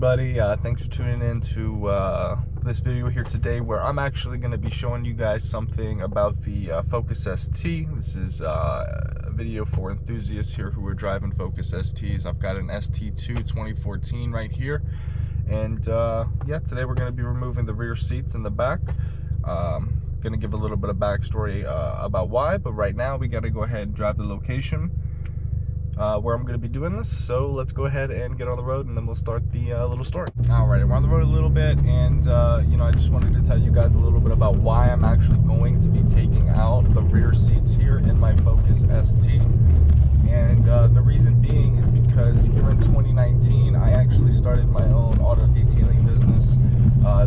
everybody, thanks for tuning in to this video here today, where I'm actually going to be showing you guys something about the Focus ST. This is a video for enthusiasts here who are driving Focus STs. I've got an ST2 2014 right here, and yeah, today we're going to be removing the rear seats in the back. Going to give a little bit of backstory about why, but right now we got to go ahead and drive the location where I'm going to be doing this. So let's go ahead and get on the road, and then we'll start the little story. Alright, we're on the road a little bit, and you know, I just wanted to tell you guys a little bit about why I'm actually going to be taking out the rear seats here in my Focus ST. And the reason being is because here in 2019, I actually started my own auto detailing business.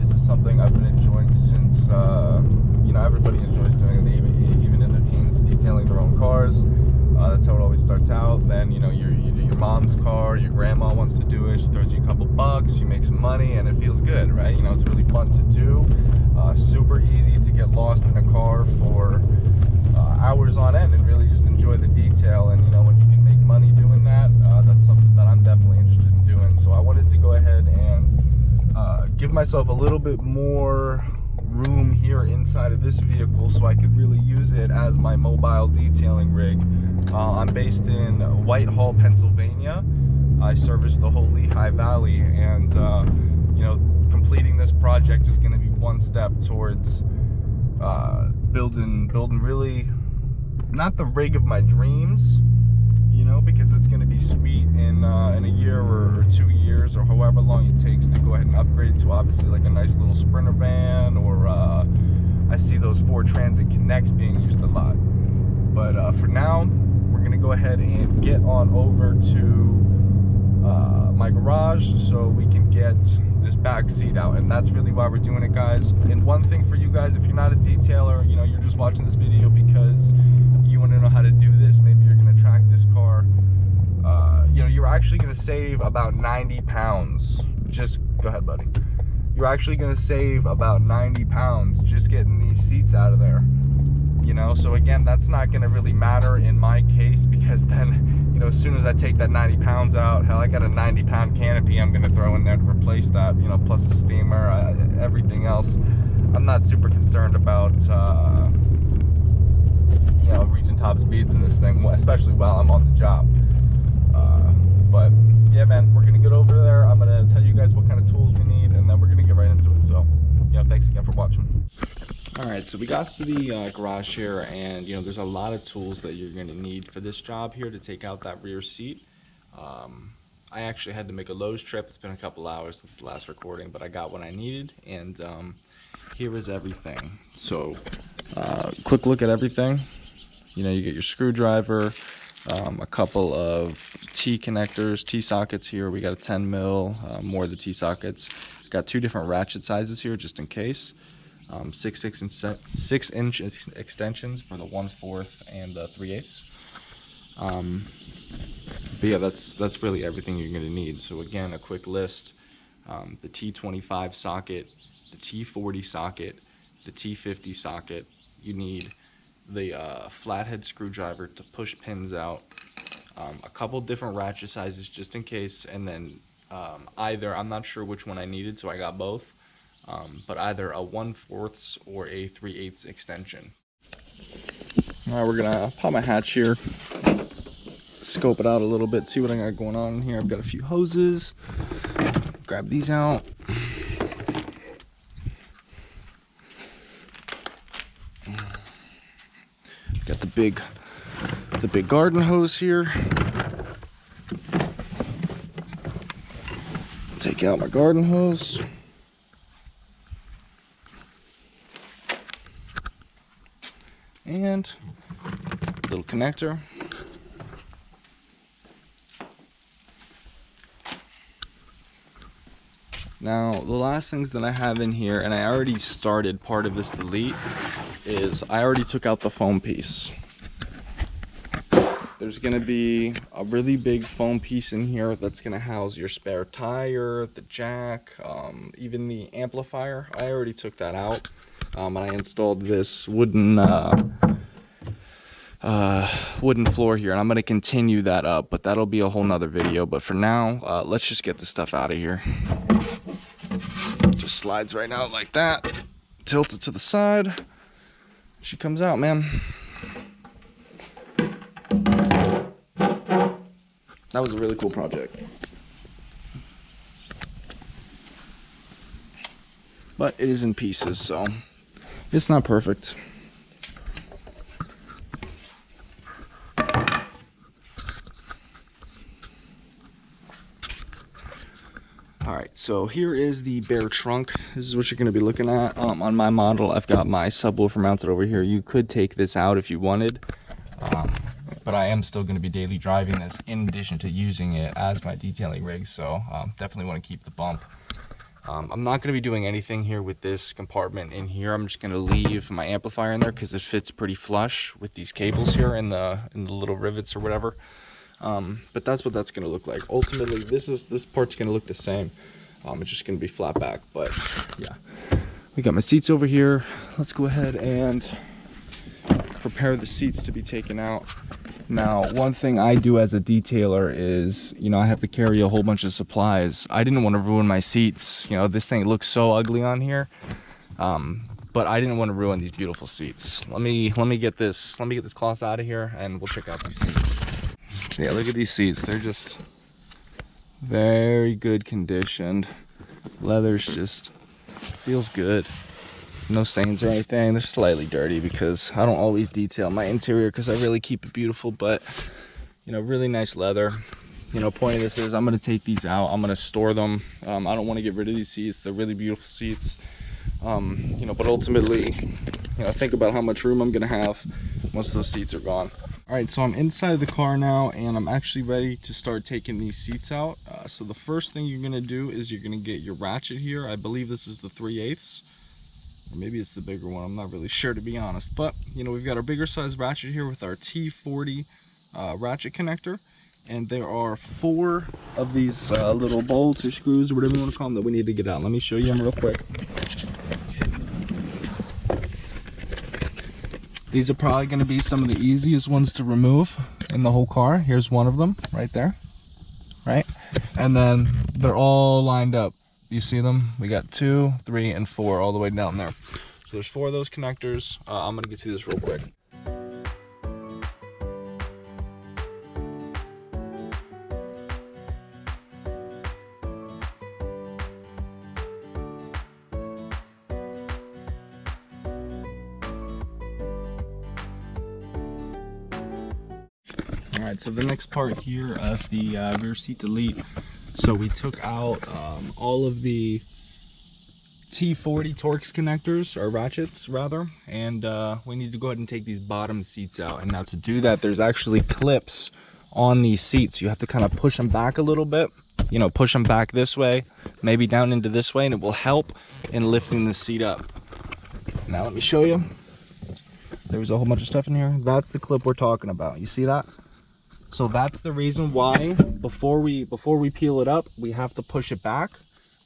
This is something I've been enjoying since, you know, everybody enjoys doing it, even in their teens, detailing their own cars. That's how it always starts out. Then, you know, you do your mom's car, your grandma wants to do it, she throws you a couple bucks, you make some money, and it feels good, right? You know, it's really fun to do. Super easy to get lost in a car for hours on end and really just enjoy the detail. And, you know, when you can make money doing that, that's something that I'm definitely interested in doing. So I wanted to go ahead and give myself a little bit more room here inside of this vehicle so I could really use it as my mobile detailing rig. I'm based in Whitehall, Pennsylvania. I service the whole Lehigh Valley, and you know, completing this project is going to be one step towards building really not the rig of my dreams, you know, because it's going to be sweet in a year or 2 years or however long it takes to go ahead and upgrade to obviously like a nice little Sprinter van, or I see those Ford Transit Connects being used a lot. But for now, we're going to go ahead and get on over to my garage so we can get this back seat out, and that's really why we're doing it, guys. And one thing for you guys, if you're not a detailer, you know, you're just watching this video because you want to know how to do this, maybe you're going to track this car, you know, you're actually going to save about 90 pounds. Just go ahead, buddy. You're actually going to save about 90 pounds just getting these seats out of there, you know. So again, that's not going to really matter in my case, because then, you know, as soon as I take that 90 pounds out, hell, I got a 90-pound canopy I'm going to throw in there to replace that, you know, plus a steamer, everything else. I'm not super concerned about you know, reaching top speeds in this thing, especially while I'm on the job. But yeah, man, we're gonna get over there. I'm gonna tell you guys what kind of tools we need, and then we're gonna get right into it. So, you know, thanks again for watching. All right, so we got to the garage here, and you know, there's a lot of tools that you're gonna need for this job here to take out that rear seat. I actually had to make a Lowe's trip. It's been a couple hours since the last recording, but I got what I needed, and here is everything. So, quick look at everything. You know, you get your screwdriver, a couple of T-connectors, T-sockets here. We got a 10 mil, more of the T-sockets. Got two different ratchet sizes here, just in case. 6-inch extensions for the 1/4 and the 3/8. But yeah, that's really everything you're going to need. So again, a quick list: the T25 socket, the T40 socket, the T50 socket. You need the flathead screwdriver to push pins out, a couple different ratchet sizes just in case, and then either, I'm not sure which one I needed, so I got both, but either a 1/4 or a 3/8 extension. All right, we're gonna pop my hatch here, scope it out a little bit, see what I got going on in here. I've got a few hoses, grab these out. Got the big garden hose here. Take out my garden hose. And a little connector. Now, the last things that I have in here, and I already started part of this delete, is I already took out the foam piece. There's going to be a really big foam piece in here that's going to house your spare tire, the jack, even the amplifier. I already took that out, and I installed this wooden wooden floor here, and I'm going to continue that up, but that'll be a whole nother video. But for now, let's just get this stuff out of here. Just slides right out like that, tilt it to the side, she comes out, man. That was a really cool project. But it is in pieces, so it's not perfect. Alright, so here is the bare trunk. This is what you're going to be looking at. On my model, I've got my subwoofer mounted over here. You could take this out if you wanted. But I am still going to be daily driving this in addition to using it as my detailing rig, so definitely want to keep the bump. I'm not going to be doing anything here with this compartment in here. I'm just going to leave my amplifier in there because it fits pretty flush with these cables here in the little rivets or whatever. But that's what that's going to look like. Ultimately, this part's going to look the same. It's just going to be flat back, but yeah. We got my seats over here. Let's go ahead and prepare the seats to be taken out. Now, one thing I do as a detailer is, you know, I have to carry a whole bunch of supplies. I didn't want to ruin my seats. You know, this thing looks so ugly on here. But I didn't want to ruin these beautiful seats. Let me get this cloth out of here and we'll check out these seats. Yeah, look at these seats. They're just very good conditioned. Leather's just feels good. No stains or anything. They're slightly dirty because I don't always detail my interior because I really keep it beautiful, but you know, really nice leather. You know, point of this is I'm going to take these out. I'm going to store them. I don't want to get rid of these seats. They're really beautiful seats. You know, but ultimately, you know, think about how much room I'm going to have once those seats are gone. All right, so I'm inside the car now and I'm actually ready to start taking these seats out. So the first thing you're going to do is you're going to get your ratchet here. I believe this is the 3/8. Or maybe it's the bigger one, I'm not really sure to be honest. But, you know, we've got our bigger size ratchet here with our T40 ratchet connector. And there are 4 of these little bolts or screws or whatever you want to call them that we need to get out. Let me show you them real quick. These are probably going to be some of the easiest ones to remove in the whole car. Here's one of them right there, right? And then they're all lined up. You see them? We got 2, 3, and 4 all the way down there. So there's 4 of those connectors. I'm gonna get to this real quick. All right, so the next part here is the rear seat delete. So we took out all of the T40 Torx connectors, or ratchets rather, and we need to go ahead and take these bottom seats out. And now to do that, there's actually clips on these seats. You have to kind of push them back a little bit, you know, push them back this way, maybe down into this way, and it will help in lifting the seat up. Now let me show you. There was a whole bunch of stuff in here. That's the clip we're talking about. You see that? So that's the reason why before we peel it up, we have to push it back,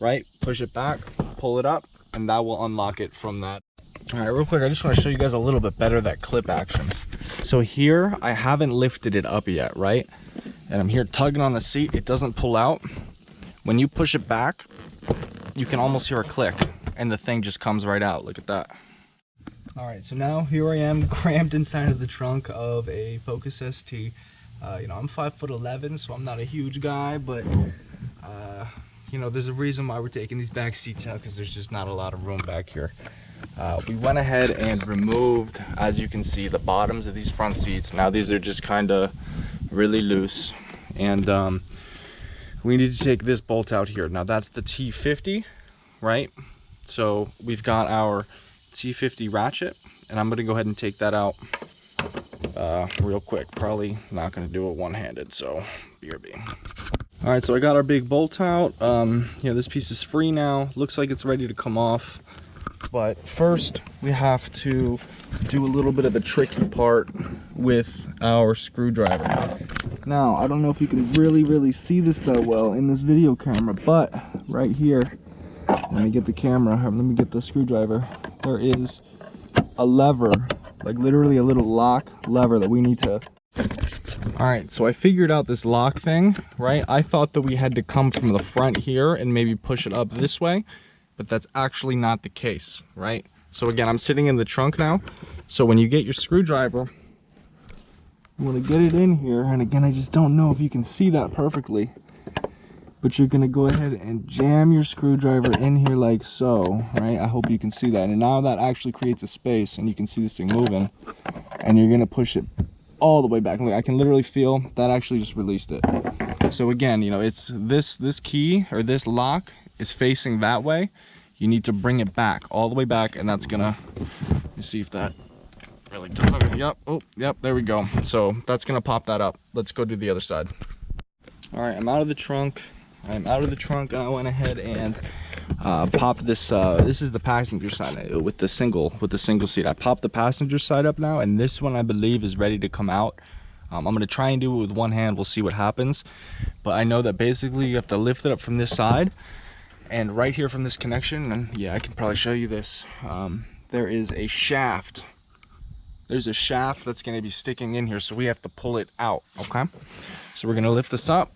right? Push it back, pull it up, and that will unlock it from that. All right, real quick, I just want to show you guys a little bit better that clip action. So here, I haven't lifted it up yet, right? And I'm here tugging on the seat. It doesn't pull out. When you push it back, you can almost hear a click, and the thing just comes right out. Look at that. All right, so now here I am crammed inside of the trunk of a Focus ST. You know, I'm 5'11", so I'm not a huge guy, but you know, there's a reason why we're taking these back seats out, because there's just not a lot of room back here. We went ahead and removed, as you can see, the bottoms of these front seats. Now these are just kind of really loose, and we need to take this bolt out here. Now that's the T50, right? So we've got our T50 ratchet, and I'm going to go ahead and take that out real quick. Probably not going to do it one-handed, so BRB. All right, so I got our big bolt out. You know, this piece is free now. Looks like it's ready to come off, but first we have to do a little bit of the tricky part with our screwdriver. Now, I don't know if you can really see this that well in this video camera, but right here, let me get the camera, let me get the screwdriver. There is a lever like literally a little lock lever that we need to. All right, so I figured out this lock thing, right? I thought that we had to come from the front here and maybe push it up this way, but that's actually not the case, right? So again, I'm sitting in the trunk now. So when you get your screwdriver, you want to get it in here. And again, I just don't know if you can see that perfectly, but you're going to go ahead and jam your screwdriver in here like so, right? I hope you can see that. And now that actually creates a space and you can see this thing moving, and you're going to push it all the way back. Look, I can literally feel that actually just released it. So again, you know, it's this key or this lock is facing that way. You need to bring it back all the way back, and that's gonna, let me see if that really does. Okay, yep, oh yep, there we go. So that's gonna pop that up. Let's go do the other side. All right, I'm out of the trunk. And I went ahead and popped this. This is the passenger side with the single seat. I popped the passenger side up now, and this one I believe is ready to come out. I'm gonna try and do it with one hand. We'll see what happens, but I know that basically you have to lift it up from this side and right here from this connection. And yeah, I can probably show you this. There is a shaft. There's a shaft that's gonna be sticking in here, so we have to pull it out. Okay, so we're gonna lift this up.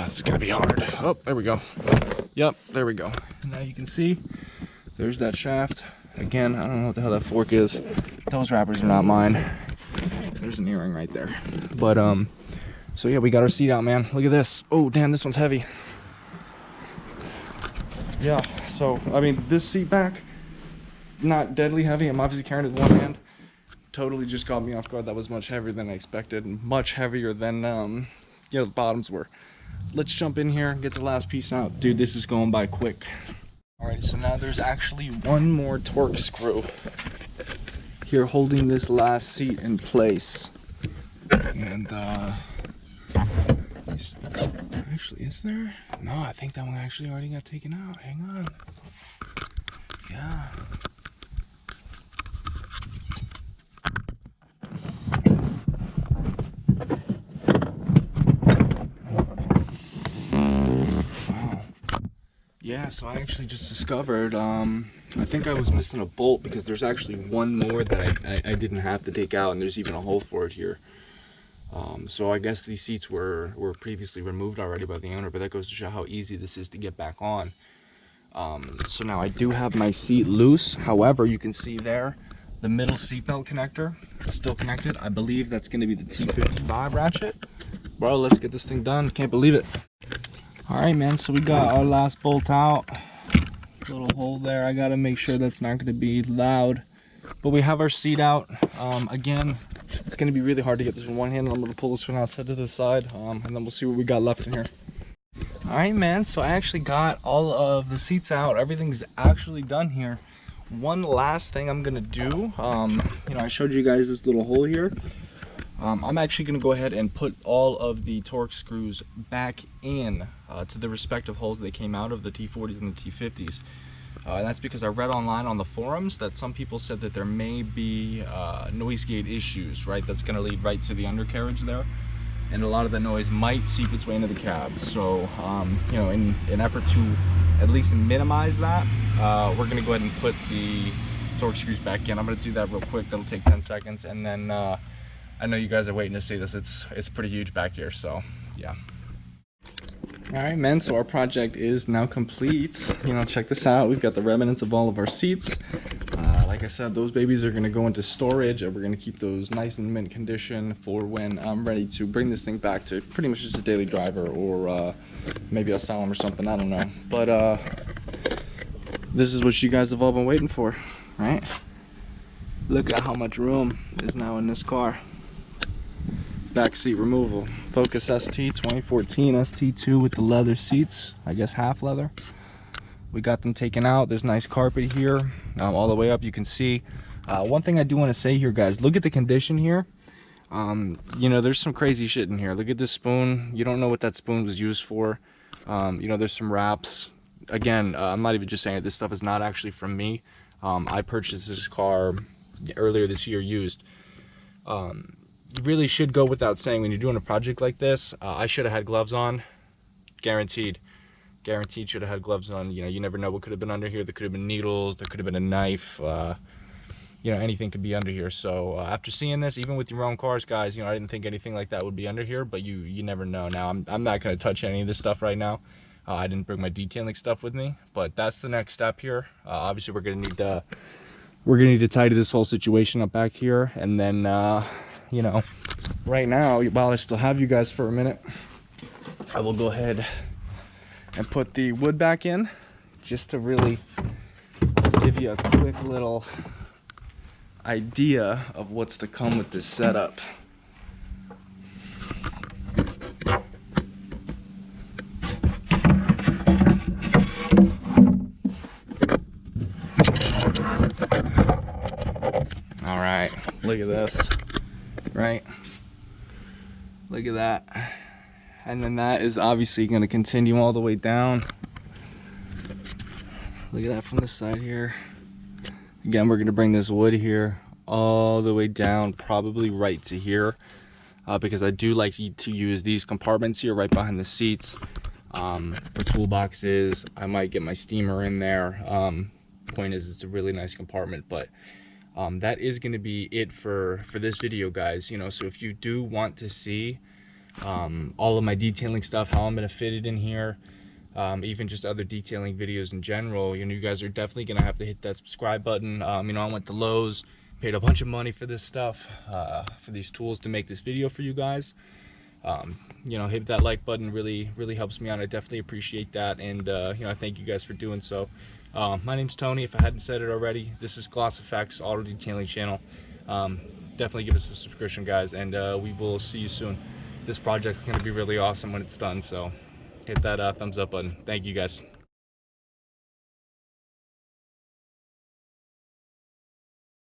This is gonna be hard. Oh, there we go. Yep, there we go. And now you can see there's that shaft. Again, I don't know what the hell that fork is. Those wrappers are not mine. There's an earring right there. But so yeah, we got our seat out, man. Look at this. Oh damn, this one's heavy. Yeah, so I mean, this seat back, not deadly heavy. I'm obviously carrying it with one hand. Totally just caught me off guard. That was much heavier than I expected, and much heavier than you know, the bottoms were. Let's jump in here and get the last piece out. Dude, this is going by quick. Alright, so now there's actually one more torque screw here holding this last seat in place. And actually, is there? No, I think that one actually already got taken out. Hang on. Yeah. Yeah, so I actually just discovered, I think I was missing a bolt, because there's actually one more that I didn't have to take out, and there's even a hole for it here. So I guess these seats were previously removed already by the owner, but that goes to show how easy this is to get back on. So now I do have my seat loose. However, you can see there, the middle seatbelt connector is still connected. I believe that's going to be the T55 ratchet. Bro, let's get this thing done. Can't believe it. Alright, man, so we got our last bolt out. Little hole there. I gotta make sure that's not gonna be loud. But we have our seat out. Again, it's gonna be really hard to get this in one hand. I'm gonna pull this one outside to the side, and then we'll see what we got left in here. Alright, man, so I actually got all of the seats out. Everything's actually done here. One last thing I'm gonna do, you know, I showed you guys this little hole here. I'm actually going to go ahead and put all of the torque screws back in to the respective holes they came out of, the T40s and the T50s. And that's because I read online on the forums that some people said that there may be noise gate issues, right? That's going to lead right to the undercarriage there. And a lot of the noise might seep its way into the cab. So, you know, in an effort to at least minimize that, we're going to go ahead and put the torque screws back in. I'm going to do that real quick. That'll take 10 seconds. And then I know you guys are waiting to see this. It's pretty huge back here, so yeah. All right, man, so our project is now complete. You know, check this out. We've got the remnants of all of our seats. Like I said, those babies are gonna go into storage, and we're gonna keep those nice and mint condition for when I'm ready to bring this thing back to pretty much just a daily driver, or maybe I'll sell them or something, I don't know. But this is what you guys have all been waiting for, right? Look at how much room is now in this car. Back seat removal. Focus ST 2014 ST2 with the leather seats, I guess half leather. We got them taken out. There's nice carpet here, all the way up. You can see one thing I do want to say here, guys, look at the condition here. You know, there's some crazy shit in here. Look at this spoon. You don't know what that spoon was used for. You know, there's some wraps. Again, I'm not even just saying it. This stuff is not actually from me. I purchased this car earlier this year used. You really should go without saying, when you're doing a project like this, I should have had gloves on. Guaranteed should have had gloves on. You know, you never know what could have been under here. There could have been needles, there could have been a knife. you know, anything could be under here. So after seeing this, even with your own cars, guys, you know, I didn't think anything like that would be under here, but you never know. Now I'm not going to touch any of this stuff right now. I didn't bring my detailing stuff with me, but that's the next step here. Obviously we're going to need to tidy this whole situation up back here, and then you know, right now, while I still have you guys for a minute, I will go ahead and put the wood back in, just to really give you a quick little idea of what's to come with this setup. All right, look at this, right? Look at that. And then that is obviously going to continue all the way down. Look at that from this side here. Again, we're going to bring this wood here all the way down, probably right to here, because I do like to use these compartments here right behind the seats for toolboxes. I might get my steamer in there. Point is, it's a really nice compartment, but that is going to be it for this video, guys. You know, so if you do want to see all of my detailing stuff, how I'm going to fit it in here, even just other detailing videos in general, you know, you guys are definitely going to have to hit that subscribe button. You know, I went to Lowe's, paid a bunch of money for this stuff, for these tools to make this video for you guys. You know, hit that like button, really helps me out. I definitely appreciate that, and you know, I thank you guys for doing so. My name's Tony, if I hadn't said it already. This is Gloss Effects Auto Detailing Channel. Definitely give us a subscription, guys, and we will see you soon. This project is going to be really awesome when it's done, so hit that thumbs up button. Thank you, guys.